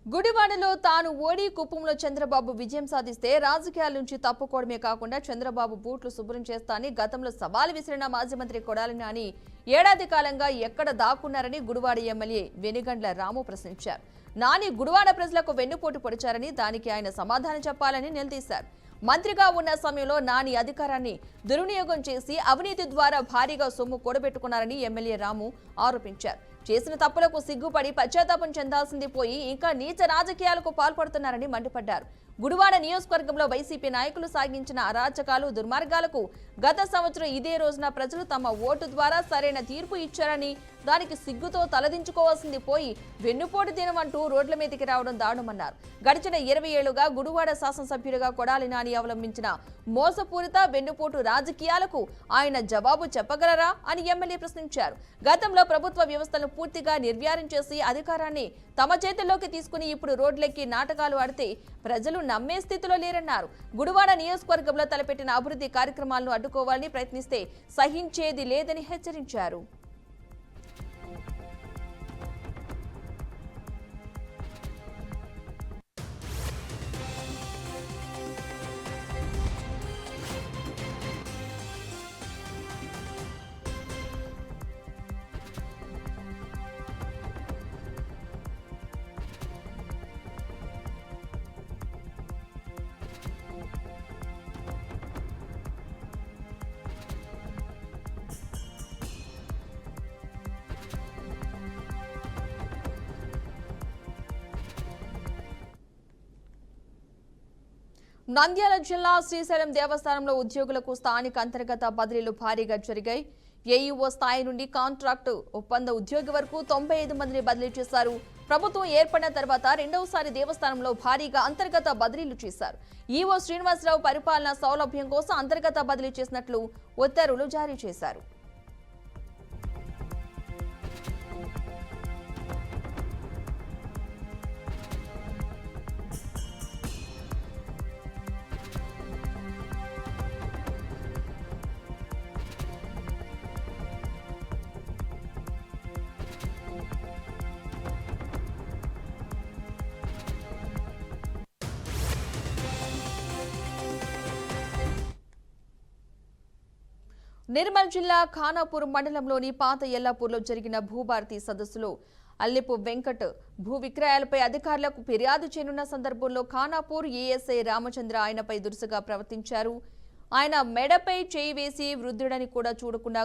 గుడివాడలో తాను ఓడి కుప్పంలో చంద్రబాబు విజయం సాధిస్తే రాజకీయాల నుంచి తప్పుకోవడమే కాకుండా చంద్రబాబు బూట్లు శుభ్రం చేస్తానని గతంలో సవాల్ విసిరిన మాజీ మంత్రి కొడాలి నాని ఏడాది కాలంగా ఎక్కడ దాక్కున్నారని గుడివాడ ఎమ్మెల్యే వెనిగండ్ల రాము ప్రశ్నించారు. నాని గుడివాడ ప్రజలకు వెన్నుపోటు పొడిచారని దానికి ఆయన సమాధానం చెప్పాలని నిలదీశారు. మంత్రిగా ఉన్న సమయంలో నాని అధికారాన్ని దుర్వినియోగం చేసి అవినీతి ద్వారా భారీగా సొమ్ము కూడబెట్టుకున్నారని ఎమ్మెల్యే రాము ఆరోపించారు. చేసిన తప్పులకు సిగ్గుపడి పశ్చాత్తాపం చెందాల్సింది పోయి ఇంకా నీచ రాజకీయాలకు పాల్పడుతున్నారని మండిపడ్డారు. గుడివాడ నియోజకవర్గంలో వైసీపీ నాయకులు సాగించిన అరాచకాలు దుర్మార్గాలకు గత సంవత్సరం ఇదే రోజున ప్రజలు తమ ఓటు ద్వారా సరైన తీర్పు ఇచ్చారని దానికి సిగ్గుతో తలదించుకోవాల్సింది పోయి వెన్నుపోటు దినమంటూ రోడ్ల మీదకి రావడం దారుణమన్నారు. గడిచిన 20 ఏళ్లుగా గుడివాడ శాసనసభ్యుడిగా కొడాలి నాని అవలంబించిన మోసపూరిత వెన్నుపోటు రాజకీయాలకు ఆయన జవాబు చెప్పగలరా అని ఎమ్మెల్యే ప్రశ్నించారు. గతంలో ప్రభుత్వ వ్యవస్థలను పూర్తిగా నిర్వీర్యం చేసి అధికారాన్ని తమ చేతుల్లోకి తీసుకుని ఇప్పుడు రోడ్లెక్కి నాటకాలు ఆడితే ప్రజలు నమ్మే స్థితిలో లేరన్నారు. గుడివాడ నియోజకవర్గంలో తలపెట్టిన అభివృద్ధి కార్యక్రమాలను అడ్డుకోవాలని ప్రయత్నిస్తే సహించేది లేదని హెచ్చరించారు. నంద్యాల జిల్లా శ్రీశైలం దేవస్థానంలో ఉద్యోగులకు స్థానిక అంతర్గత బదిలీలు భారీగా జరిగాయి. ఏఈఓ స్థాయి నుండి కాంట్రాక్టు ఒప్పంద ఉద్యోగి వరకు 95 మందిని బదిలీ చేశారు. ప్రభుత్వం ఏర్పడిన తర్వాత రెండవసారి దేవస్థానంలో భారీగా అంతర్గత బదిలీలు చేశారు. ఈఓ శ్రీనివాసరావు పరిపాలన సౌలభ్యం కోసం అంతర్గత బదిలీ చేసినట్లు ఉత్తర్వులు జారీ చేశారు. నిర్మల్ జిల్లా ఖానాపూర్ మండలంలోని పాత ఎల్లాపూర్లో జరిగిన భూభారతి సదస్సులో అల్లెపు వెంకట్ భూ విక్రయాలపై అధికారులకు ఫిర్యాదు చేయనున్న సందర్భంలో ఖానాపూర్ ఏఎస్ఐ రామచంద్ర ఆయనపై దురుసుగా ప్రవర్తించారు. ఆయన మెడపై చేయి వేసి వృద్ధుడని కూడా చూడకుండా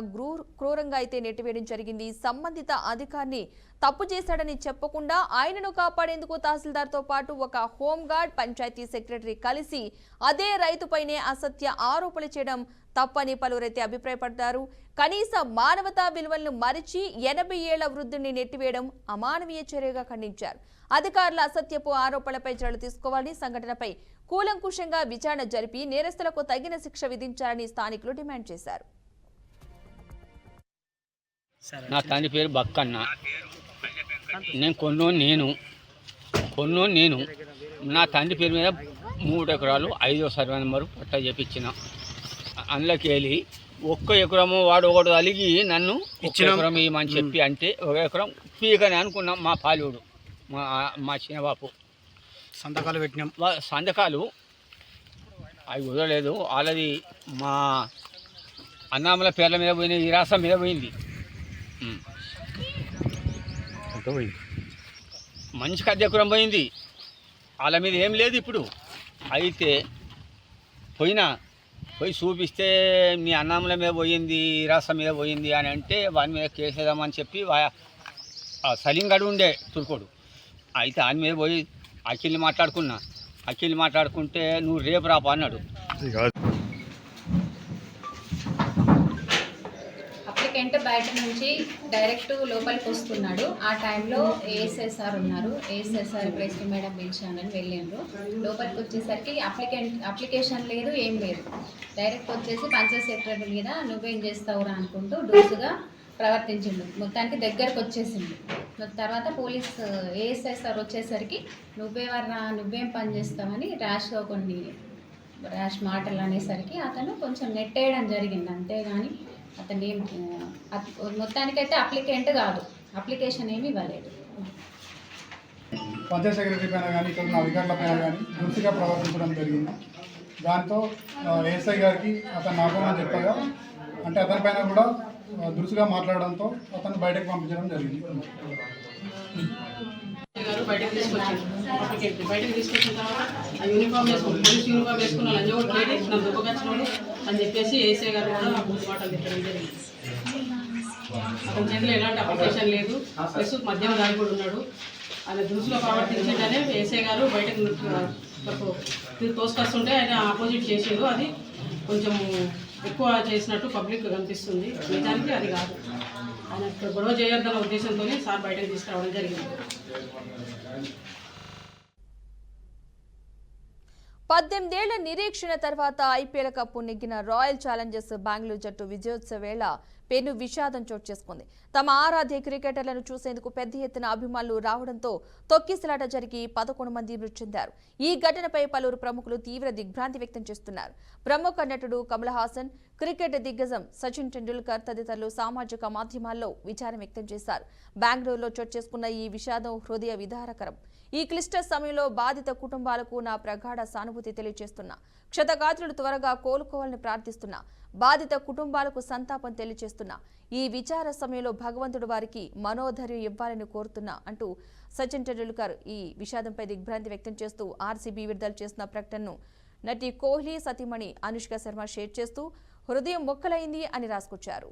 క్రూరంగా అయితే నెట్టివేయడం జరిగింది. సంబంధిత అధికారిని తప్పు చేశాడని చెప్పకుండా ఆయనను కాపాడేందుకు తహసీల్దార్తో పాటు ఒక హోంగార్డ్, పంచాయతీ సెక్రటరీ కలిసి అదే రైతుపైనే అసత్య ఆరోపణలు చేయడం తప్పని పలువురైతే అభిప్రాయపడ్డారు. కనీస మానవతా విలువలను మరిచి 80 ఏళ్ల వృద్ధుడిని నెట్టివేయడం అమానవీయ చర్యగా ఖండించారు. అధికారుల అసత్యపు ఆరోపణలపై చర్యలు తీసుకోవాలని, సంఘటనపై కూలంకుషంగా విచారణ జరిపి నేరస్తులకు తగిన శిక్ష విధించాలని స్థానికులు డిమాండ్ చేశారు. నా తండ్రి పేరు బక్కన్న. నేను కొన్నోను నేను నా తండ్రి పేరు మీద 3 ఎకరాలు 5వ సర్వే నెంబరు పట్టా చేపించిన. అందులోకి వెళ్ళి 1 ఎకరము వాడు ఒకడు అలిగి నన్ను 1 ఎకరం ఇవ్వమని చెప్పి అంటే 1 ఎకరం పీకని అనుకున్నాం. మా పాలుడు మా చిన్నబాపు సంతకాలు పెట్టినాం. సంతకాలు అవి కుదరలేదు. వాళ్ళది మా అన్నామల పేర్ల మీద పోయిన ఇరాస మీద పోయింది. మంచికి 10 ఎకరం పోయింది. వాళ్ళ మీద ఏం లేదు ఇప్పుడు. అయితే పోయి చూపిస్తే మీ అన్నామల మీద పోయింది, ఇరాస మీద పోయింది అని అంటే వాని మీద కేసేద్దామని చెప్పి సలీంగడు ఉండే తుర్కోడు. అయితే ఆయన మీద పోయి అఖిల్ని మాట్లాడుకుంటే నువ్వు రేపు రాపా అన్నాడు. అప్లికెంట్ బయట నుంచి డైరెక్ట్ లోపలికి వస్తున్నాడు. ఆ టైంలో ఏఎస్ఎస్ఆర్ ఉన్నారు. ఏఎస్ఎస్ఆర్ ప్రెస్ మేడం పిలిచానని వెళ్ళిండ్రు. లోపలికి వచ్చేసరికి అప్లికేషన్ లేదు, ఏం లేదు. డైరెక్ట్ వచ్చేసి పంచాయత్ సెక్రటరీ మీద నువ్వేం చేస్తావురా అనుకుంటూ డోసుగా ప్రవర్తించిండు. మొత్తానికి దగ్గరకు వచ్చేసిండు. తర్వాత పోలీస్ ఏఎస్ఐసార్ వచ్చేసరికి నువ్వేం పని చేస్తామని ర్యాష్ మాటలు అనేసరికి అతను కొంచెం నెట్టేయడం జరిగింది. అంతేగాని అతను మొత్తానికైతే అప్లికెంట్ కాదు, అప్లికేషన్ ఏమి ఇవ్వలేదు. పంచాయత్ సెక్రటరీ పైన కానీ ఇక్కడ ఉన్న అధికారుల పైన కానీ దురుసుగా ప్రవర్తించడం జరిగింది. దాంతో ఏఎస్ఐ గారికి అతను నాకోమని చెప్పగా అంటే అతని పైన కూడా దురుసుగా మాట్లాడడంతో అతను బయటకు పంపించడం జరిగింది. బయటకు తీసుకొచ్చిన తర్వాత ఆ యూనిఫామ్ వేసుకుని పోలీస్ యూనిఫామ్ వేసుకున్న లంజోడు లేడీ నన్ను దుబ్బగచ్చినోడు అని చెప్పేసి ఏసీ గారు కూడా నాకు మాటలు తిట్టడం జరిగింది. అతని చేతిలో ఎలాంటి అప్లికేషన్ లేదు, ప్లస్ మద్యం దాని కూడా ఉన్నాడు. ఆయన దృష్టిలో ప్రవర్తించిందనే ఏసీ గారు బయటకు తోసుకొస్తుంటే ఆయన ఆపోజిట్ చేసిండు. అది కొంచెం ఎక్కువ చేసినట్టు పబ్లిక్ కనిపిస్తుంది. నిజానికి అది కాదు. ఆయన గొడవ చేయొద్దన్న ఉద్దేశంతోనే సార్ బయటకు తీసుకురావడం జరిగింది. 18 ఏళ్ల నిరీక్షణ తర్వాత ఐపీఎల్ కప్పు నెగ్గిన రాయల్ ఛాలెంజర్స్ బెంగళూరు జట్టు విజయోత్సవ వేళ పెను విషాదం చోటు చేసుకుంది. తమ ఆరాధ్య క్రికెటర్లను చూసేందుకు పెద్ద ఎత్తున అభిమానులు రావడంతో తొక్కిసలాట జరిగి 11 మంది మృతి చెందారు. ఈ ఘటనపై పలువురు ప్రముఖులు తీవ్ర దిగ్భ్రాంతి వ్యక్తం చేస్తున్నారు. ప్రముఖ నటుడు కమల్ హాసన్, క్రికెట్ దిగ్గజం సచిన్ టెండూల్కర్ తదితరులు సామాజిక మాధ్యమాల్లో విచారం వ్యక్తం చేశారు. బెంగళూరులో చోటు చేసుకున్న ఈ విషాదం హృదయ విదారకరం. ఈ క్లిష్ట సమయంలో బాధిత కుటుంబాలకు నా ప్రగాఢ సానుభూతి తెలియజేస్తున్నా. క్షతగాత్రులు త్వరగా కోలుకోవాలని ప్రార్థిస్తున్నా. బాధిత కుటుంబాలకు సంతాపం తెలియజేస్తున్నా. ఈ విచార సమయంలో భగవంతుడు వారికి మనోధైర్యం ఇవ్వాలని కోరుతున్నా అంటూ సచిన్ టెండూల్కర్ ఈ విషాదంపై దిగ్భ్రాంతి వ్యక్తం చేస్తూ ఆర్సీబీ విడుదల చేసిన ప్రకటనను నటి కోహ్లీ సతీమణి అనుష్క శర్మ షేర్ చేస్తూ హృదయం మొక్కలైంది అని రాసుకొచ్చారు.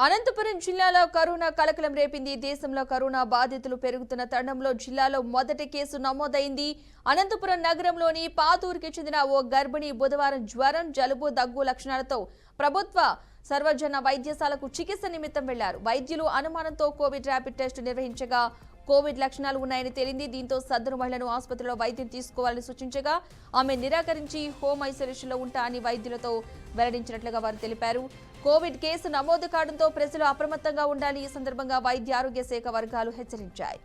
అనంతపురం జిల్లాలో కరోనా కలకలం రేపింది. దేశంలో కరోనా బాధితులు పెరుగుతున్న తరుణంలో జిల్లాలో మొదటి కేసు నమోదైంది. అనంతపురం నగరంలోని పాతూరుకి చెందిన ఓ గర్భిణి బుధవారం జ్వరం, జలుబు, దగ్గు లక్షణాలతో ప్రభుత్వ సర్వజన వైద్యశాలకు చికిత్స నిమిత్తం వెళ్లారు. వైద్యులు అనుమానంతో కోవిడ్ ర్యాపిడ్ టెస్ట్ నిర్వహించగా కోవిడ్ లక్షణాలు ఉన్నాయని తేలింది. దీంతో సదరు మహిళను ఆసుపత్రిలో వైద్యం తీసుకోవాలని సూచించగా ఆమె నిరాకరించి హోమ్ ఐసోలేషన్లో ఉంటా అని వైద్యులతో వెల్లడించినట్లుగా వారు తెలిపారు. కోవిడ్ కేసు నమోదు కావడంతో ప్రజలు అప్రమత్తంగా ఉండాలి. ఈ సందర్భంగా వైద్య ఆరోగ్య శాఖ వర్గాలు హెచ్చరించాయి.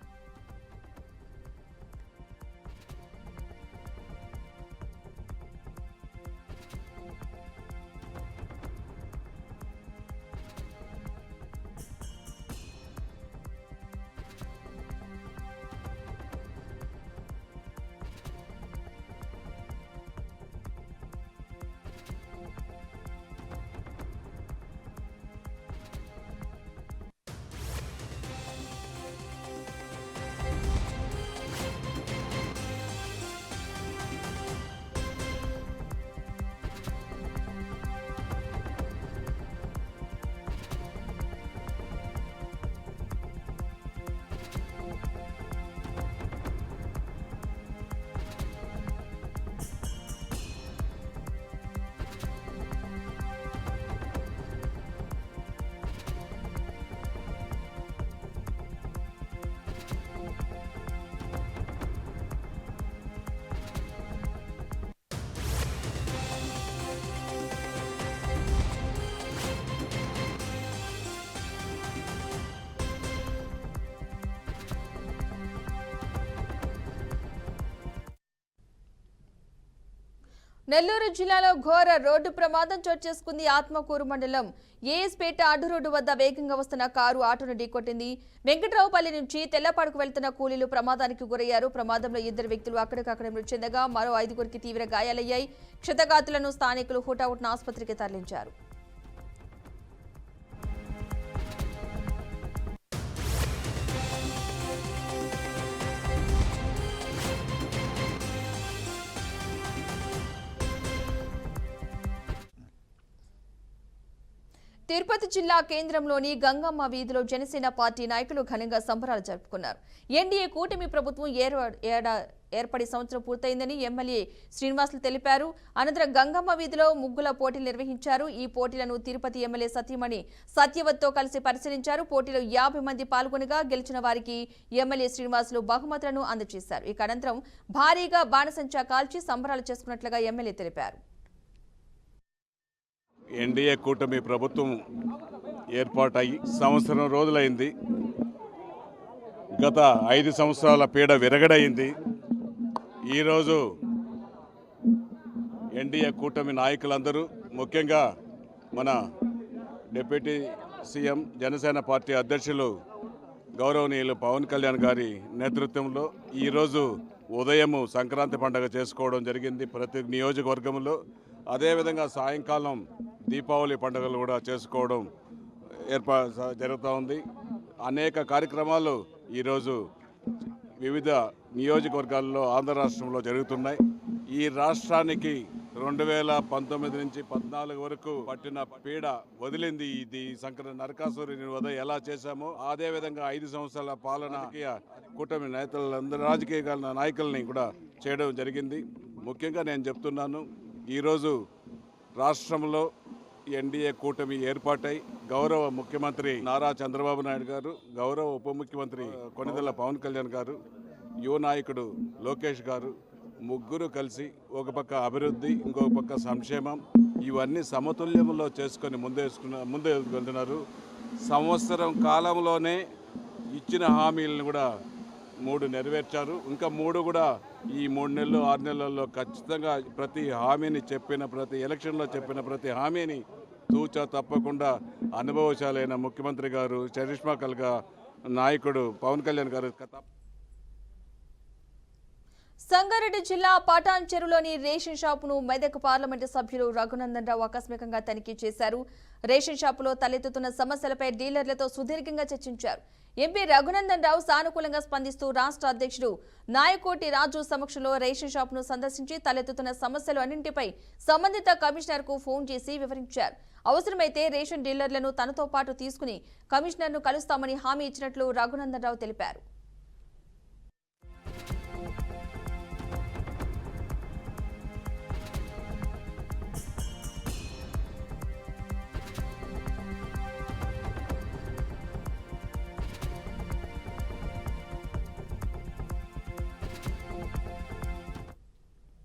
నెల్లూరు జిల్లాలో ఘోర రోడ్డు ప్రమాదం చోటు చేసుకుంది. ఆత్మకూరు మండలం ఏఎస్పేట అడ్డు రోడ్డు వద్ద వేగంగా వస్తున్న కారు ఆటోను ఢీకొట్టింది. వెంకట్రావుపల్లి నుంచి తెల్లపాడుకు వెళ్తున్న కూలీలు ప్రమాదానికి గురయ్యారు. ప్రమాదంలో 2 వ్యక్తులు అక్కడికక్కడే మృతి చెందగా మరో 5గురికి తీవ్ర గాయాలయ్యాయి. క్షతగాతులను స్థానికులు హుటాహుటిన ఆసుపత్రికి తరలించారు. తిరుపతి జిల్లా కేంద్రంలోని గంగమ్మ వీధిలో జనసేన పార్టీ నాయకులు ఘనంగా సంబరాలు జరుపుకున్నారు. ఎన్డీఏ కూటమి ప్రభుత్వం ఏర్పడి సంవత్సరం పూర్తయిందని ఎమ్మెల్యే శ్రీనివాసులు తెలిపారు. అనంతరం గంగమ్మ వీధిలో ముగ్గుల పోటీలు నిర్వహించారు. ఈ పోటీలను తిరుపతి ఎమ్మెల్యే సతీమణి సత్యవతితో కలిసి పరిశీలించారు. పోటీలో 50 మంది పాల్గొనగా గెలిచిన వారికి ఎమ్మెల్యే శ్రీనివాసులు బహుమతులను అందజేశారు. ఇక అనంతరం భారీగా బాణసంచా కాల్చి సంబరాలు చేసుకున్నట్లుగా ఎమ్మెల్యే తెలిపారు. ఎన్డీఏ కూటమి ప్రభుత్వం ఏర్పాటయి సంవత్సరం రోజులైంది. గత 5 సంవత్సరాల పీడ విరగడైంది. ఈరోజు ఎన్డీఏ కూటమి నాయకులందరూ, ముఖ్యంగా మన డిప్యూటీ సీఎం జనసేన పార్టీ అధ్యక్షులు గౌరవనీయులు పవన్ కళ్యాణ్ గారి నేతృత్వంలో ఈరోజు ఉదయము సంక్రాంతి పండుగ చేసుకోవడం జరిగింది ప్రతి నియోజకవర్గంలో. అదేవిధంగా సాయంకాలం దీపావళి పండుగలు కూడా చేసుకోవడం జరుగుతూ ఉంది. అనేక కార్యక్రమాలు ఈరోజు వివిధ నియోజకవర్గాల్లో ఆంధ్ర రాష్ట్రంలో జరుగుతున్నాయి. ఈ రాష్ట్రానికి 2019 నుంచి 14 వరకు పట్టిన పీడ వదిలింది. ఇది నరకాసురుని వధ ఎలా చేశామో అదేవిధంగా 5 సంవత్సరాల పాలన కూటమి నేతలందరూ రాజకీయ నాయకుల్ని కూడా చేయడం జరిగింది. ముఖ్యంగా నేను చెప్తున్నాను, ఈరోజు రాష్ట్రంలో ఎన్డీఏ కూటమి ఏర్పాటై గౌరవ ముఖ్యమంత్రి నారా చంద్రబాబు నాయుడు గారు, గౌరవ ఉప ముఖ్యమంత్రి కొనిదెల పవన్ కళ్యాణ్ గారు, యువ నాయకుడు లోకేష్ గారు ముగ్గురు కలిసి ఒక పక్క అభివృద్ధి, ఇంకొక పక్క సంక్షేమం ఇవన్నీ సమతుల్యంలో చేసుకొని ముందే వెళ్తున్నారు. సంవత్సరం కాలంలోనే ఇచ్చిన హామీలను కూడా 3 నెరవేర్చారు. ఇంకా 3 కూడా ఈ 3 నెలలు 6 నెలల్లో ఖచ్చితంగా ప్రతి హామీని ప్రతి ఎలక్షన్లో చెప్పిన ప్రతి హామీని తూచా తప్పకుండా అనుభవశాలైన ముఖ్యమంత్రి గారు, చరిష్మా కల్గా నాయకుడు పవన్ కళ్యాణ్ గారు. సంగారెడ్డి జిల్లా పటాన్ చెరువులోని రేషన్ షాపును మెదక్ పార్లమెంటు సభ్యులు రఘునందన్ రావు ఆకస్మికంగా తనిఖీ చేశారు. రేషన్ షాపులో తలెత్తుతున్న సమస్యలపై డీలర్లతో సుదీర్ఘంగా చర్చించారు. ఎంపీ రఘునందన్ రావు సానుకూలంగా స్పందిస్తూ రాష్ట్ర అధ్యక్షుడు నాయకోటి రాజు సమక్షంలో రేషన్ షాపును సందర్శించి తలెత్తుతున్న సమస్యలు అన్నింటిపై సంబంధిత కమిషనర్కు ఫోన్ చేసి వివరించారు. అవసరమైతే రేషన్ డీలర్లను తనతో పాటు తీసుకుని కమిషనర్ను కలుస్తామని హామీ ఇచ్చినట్లు రఘునందన్ రావు తెలిపారు.